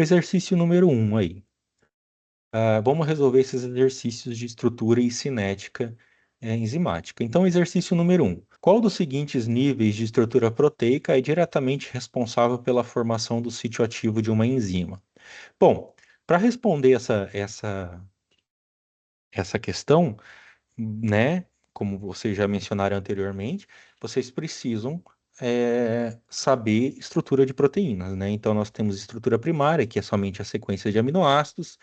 exercício número 1 aí. Vamos resolver esses exercícios de estrutura e cinética enzimática. Então, exercício número 1. Qual dos seguintes níveis de estrutura proteica é diretamente responsável pela formação do sítio ativo de uma enzima? Bom, para responder essa questão, né, como vocês já mencionaram anteriormente, vocês precisam saber estrutura de proteínas, né? Então, nós temos estrutura primária, que é somente a sequência de aminoácidos.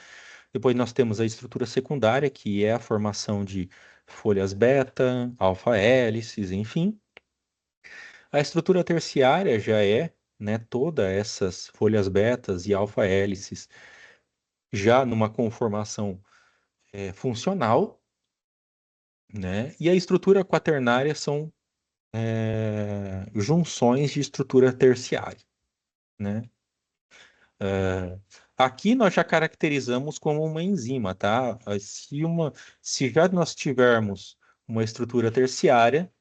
Depois nós temos a estrutura secundária, que é a formação de folhas beta, alfa-hélices, enfim. A estrutura terciária já é, né, todas essas folhas betas e alfa-hélices já numa conformação funcional, né? E a estrutura quaternária são junções de estrutura terciária, né? Aqui nós já caracterizamos como uma enzima, tá? Se já nós tivermos uma estrutura terciária,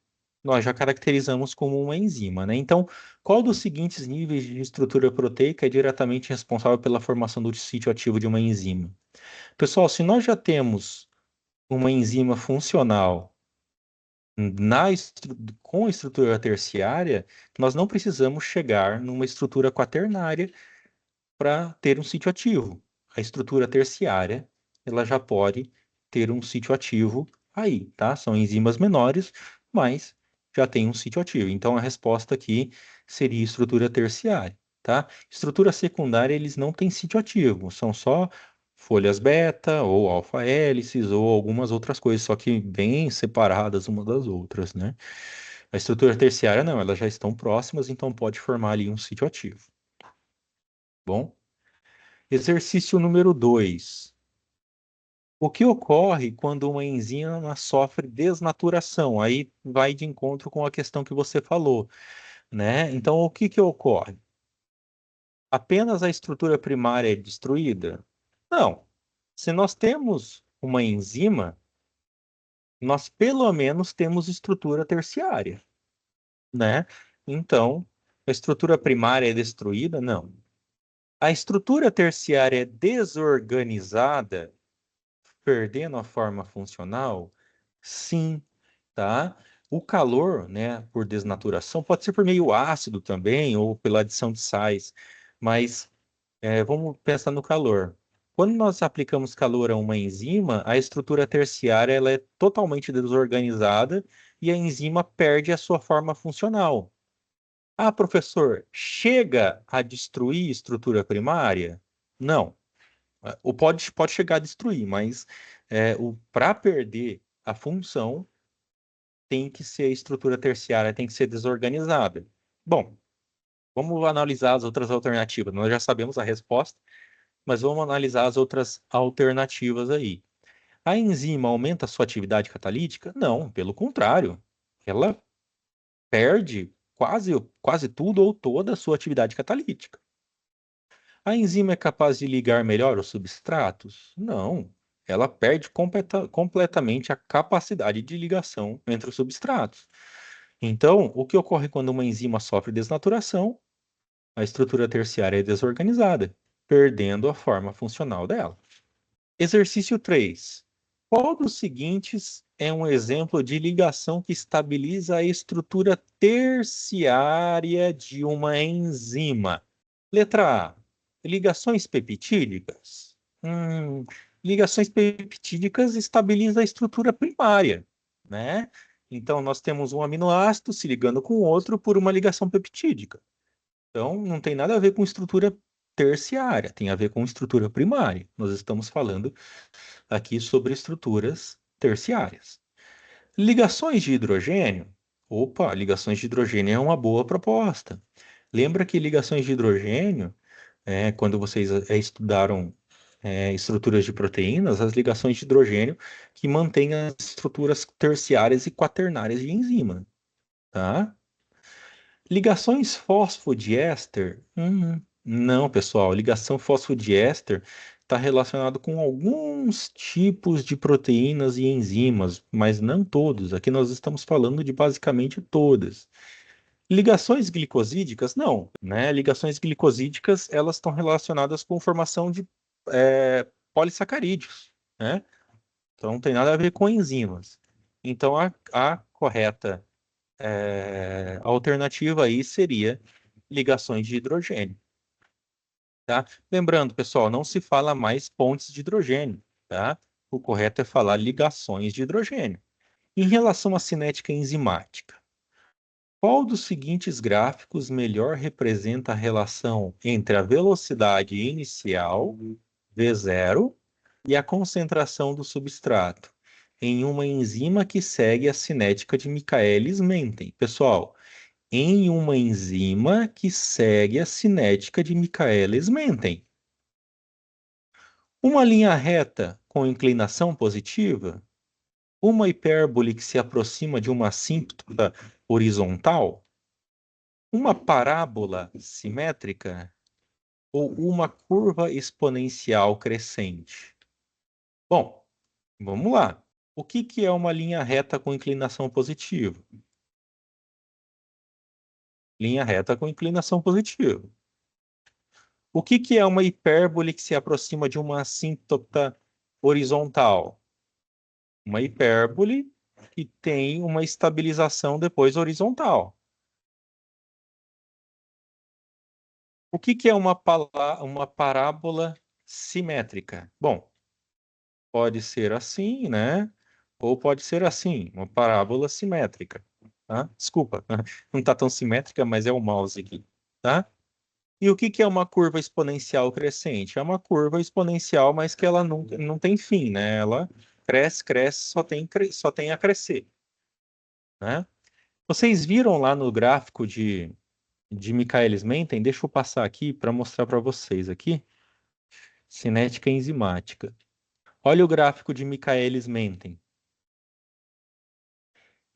nós já caracterizamos como uma enzima, né? Então, qual dos seguintes níveis de estrutura proteica é diretamente responsável pela formação do sítio ativo de uma enzima? Pessoal, se nós já temos uma enzima funcional com estrutura terciária, nós não precisamos chegar numa estrutura quaternária para ter um sítio ativo. A estrutura terciária, ela já pode ter um sítio ativo aí, tá? São enzimas menores, mas já tem um sítio ativo. Então a resposta aqui seria estrutura terciária, tá? Estrutura secundária, eles não têm sítio ativo, são só folhas beta ou alfa-hélices ou algumas outras coisas, só que bem separadas uma das outras, né? A estrutura terciária não, elas já estão próximas, então pode formar ali um sítio ativo. Bom? Exercício número 2. O que ocorre quando uma enzima sofre desnaturação? Aí vai de encontro com a questão que você falou, né? Então, o que ocorre? Apenas a estrutura primária é destruída? Não. Se nós temos uma enzima, nós pelo menos temos estrutura terciária, né? Então, a estrutura primária é destruída? Não. A estrutura terciária é desorganizada, perdendo a forma funcional? Sim, tá? O calor, né, por desnaturação, pode ser por meio ácido também, ou pela adição de sais, mas vamos pensar no calor. Quando nós aplicamos calor a uma enzima, a estrutura terciária ela é totalmente desorganizada e a enzima perde a sua forma funcional. Ah, professor, chega a destruir estrutura primária? Não. O pode chegar a destruir, mas para perder a função, tem que ser a estrutura terciária, tem que ser desorganizada. Bom, vamos analisar as outras alternativas. Nós já sabemos a resposta, mas vamos analisar as outras alternativas aí. A enzima aumenta a sua atividade catalítica? Não, pelo contrário. Ela perde quase tudo ou toda a sua atividade catalítica. A enzima é capaz de ligar melhor os substratos? Não. Ela perde completamente a capacidade de ligação entre os substratos. Então, o que ocorre quando uma enzima sofre desnaturação? A estrutura terciária é desorganizada, perdendo a forma funcional dela. Exercício 3. Qual dos seguintes é um exemplo de ligação que estabiliza a estrutura terciária de uma enzima? Letra A. Ligações peptídicas. Ligações peptídicas estabilizam a estrutura primária, né? Então, nós temos um aminoácido se ligando com o outro por uma ligação peptídica. Então, não tem nada a ver com estrutura terciária, tem a ver com estrutura primária. Nós estamos falando aqui sobre estruturas terciárias. Ligações de hidrogênio. Opa, ligações de hidrogênio é uma boa proposta. Lembra que ligações de hidrogênio, quando vocês estudaram estruturas de proteínas, as ligações de hidrogênio que mantêm as estruturas terciárias e quaternárias de enzima, tá? Ligações fosfodiéster? Não, pessoal. Ligação fosfodiéster está relacionado com alguns tipos de proteínas e enzimas, mas não todos. Aqui nós estamos falando de basicamente todas. Ligações glicosídicas, não, né? Ligações glicosídicas, elas estão relacionadas com formação de polissacarídeos, né? Então não tem nada a ver com enzimas. Então a correta alternativa aí seria ligações de hidrogênio, tá? Lembrando, pessoal, não se fala mais pontes de hidrogênio, tá? O correto é falar ligações de hidrogênio. Em relação à cinética enzimática, qual dos seguintes gráficos melhor representa a relação entre a velocidade inicial, V0, e a concentração do substrato em uma enzima que segue a cinética de Michaelis-Menten? Pessoal, em uma enzima que segue a cinética de Michaelis-Menten. Uma linha reta com inclinação positiva, uma hipérbole que se aproxima de uma assíntota horizontal, uma parábola simétrica ou uma curva exponencial crescente? Bom, vamos lá. O que é uma linha reta com inclinação positiva? Linha reta com inclinação positiva. O que é uma hipérbole que se aproxima de uma assíntota horizontal? Uma hipérbole que tem uma estabilização depois horizontal. O que é uma parábola simétrica? Bom, pode ser assim, né? Ou pode ser assim, uma parábola simétrica. Tá? Desculpa, não está tão simétrica, mas é o mouse aqui. Tá? E o que é uma curva exponencial crescente? É uma curva exponencial, mas que ela não tem fim, né? Ela cresce, cresce, só tem a crescer, né? Vocês viram lá no gráfico de Michaelis-Menten? Deixa eu passar aqui para mostrar para vocês aqui. Cinética enzimática. Olha o gráfico de Michaelis-Menten.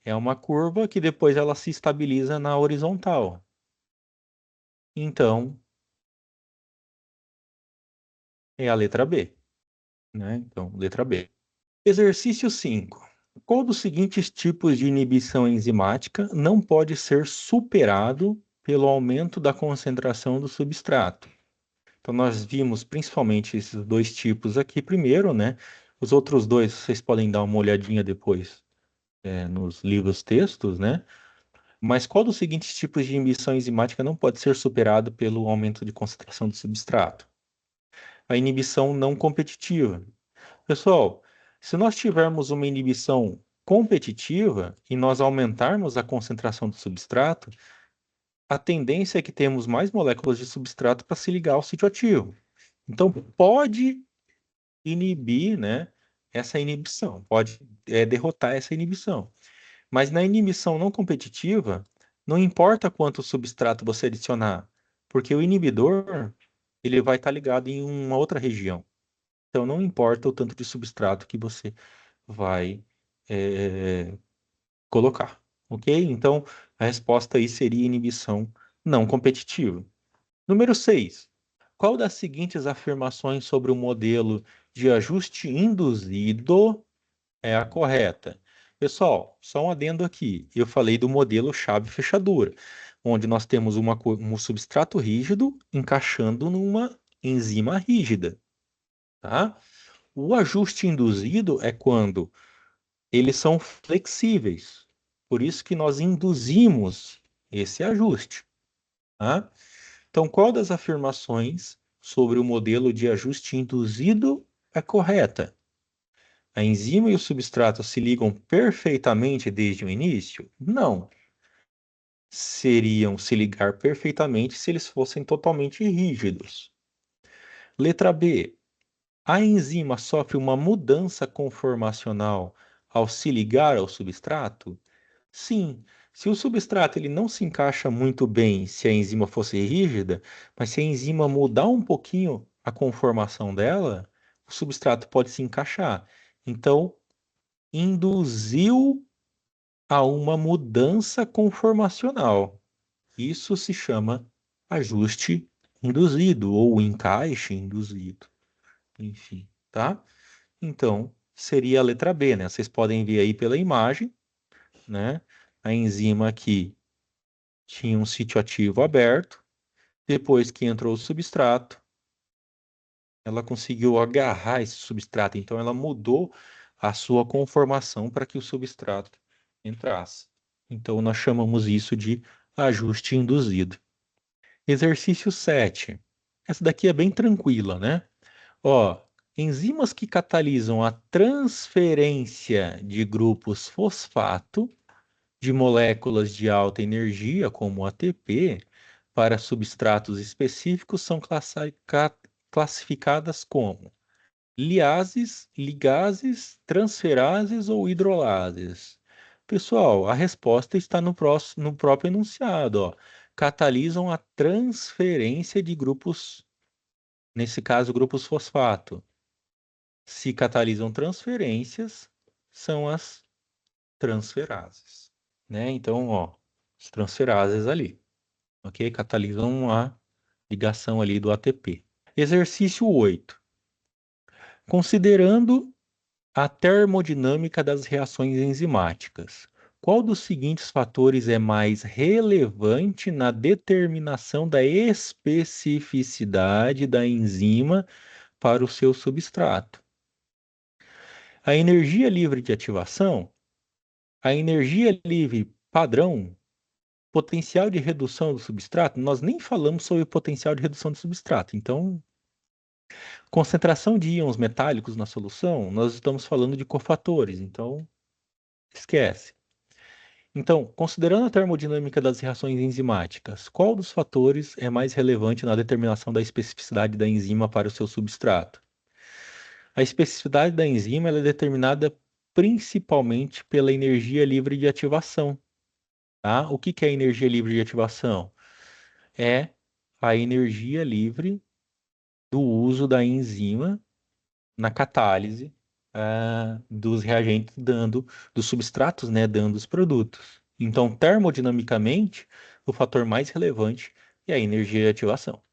É uma curva que depois ela se estabiliza na horizontal. Então, é a letra B, né? Então, letra B. Exercício 5. Qual dos seguintes tipos de inibição enzimática não pode ser superado pelo aumento da concentração do substrato? Então, nós vimos principalmente esses dois tipos aqui primeiro, né? Os outros dois vocês podem dar uma olhadinha depois, nos livros textos, né? Mas qual dos seguintes tipos de inibição enzimática não pode ser superado pelo aumento de concentração do substrato? A inibição não competitiva. Pessoal, se nós tivermos uma inibição competitiva e nós aumentarmos a concentração do substrato, a tendência é que temos mais moléculas de substrato para se ligar ao sítio ativo. Então, pode inibir, né, essa inibição, pode derrotar essa inibição. Mas na inibição não competitiva, não importa quanto substrato você adicionar, porque o inibidor ele vai estar ligado em uma outra região. Então, não importa o tanto de substrato que você vai é, colocar, ok? Então, a resposta aí seria inibição não competitiva. Número 6. Qual das seguintes afirmações sobre o modelo de ajuste induzido é a correta? Pessoal, só um adendo aqui. Eu falei do modelo chave-fechadura, onde nós temos um substrato rígido encaixando numa enzima rígida, tá? O ajuste induzido é quando eles são flexíveis. Por isso que nós induzimos esse ajuste, tá? Então, qual das afirmações sobre o modelo de ajuste induzido é correta? A enzima e o substrato se ligam perfeitamente desde o início? Não. Seriam se ligar perfeitamente se eles fossem totalmente rígidos. Letra B. A enzima sofre uma mudança conformacional ao se ligar ao substrato? Sim, se o substrato ele não se encaixa muito bem se a enzima fosse rígida, mas se a enzima mudar um pouquinho a conformação dela, o substrato pode se encaixar. Então, induziu a uma mudança conformacional. Isso se chama ajuste induzido ou encaixe induzido. Enfim, tá? Então, seria a letra B, né? Vocês podem ver aí pela imagem, né? A enzima aqui tinha um sítio ativo aberto. Depois que entrou o substrato, ela conseguiu agarrar esse substrato. Então, ela mudou a sua conformação para que o substrato entrasse. Então, nós chamamos isso de ajuste induzido. Exercício 7. Essa daqui é bem tranquila, né? Ó, enzimas que catalisam a transferência de grupos fosfato de moléculas de alta energia, como ATP, para substratos específicos são classificadas como liases, ligases, transferases ou hidrolases. Pessoal, a resposta está no próprio enunciado, ó. Catalisam a transferência de grupos, nesse caso, grupos fosfato. Se catalisam transferências, são as transferases, né? Então, ó, as transferases ali, ok? Catalisam a ligação ali do ATP. Exercício 8. Considerando a termodinâmica das reações enzimáticas, qual dos seguintes fatores é mais relevante na determinação da especificidade da enzima para o seu substrato? A energia livre de ativação, a energia livre padrão, potencial de redução do substrato, nós nem falamos sobre potencial de redução do substrato. Então, concentração de íons metálicos na solução, nós estamos falando de cofatores. Então, esquece. Então, considerando a termodinâmica das reações enzimáticas, qual dos fatores é mais relevante na determinação da especificidade da enzima para o seu substrato? A especificidade da enzima ela é determinada principalmente pela energia livre de ativação. Tá? O que que é energia livre de ativação? É a energia livre do uso da enzima na catálise dos reagentes dos substratos, né, dando os produtos. Então, termodinamicamente, o fator mais relevante é a energia de ativação.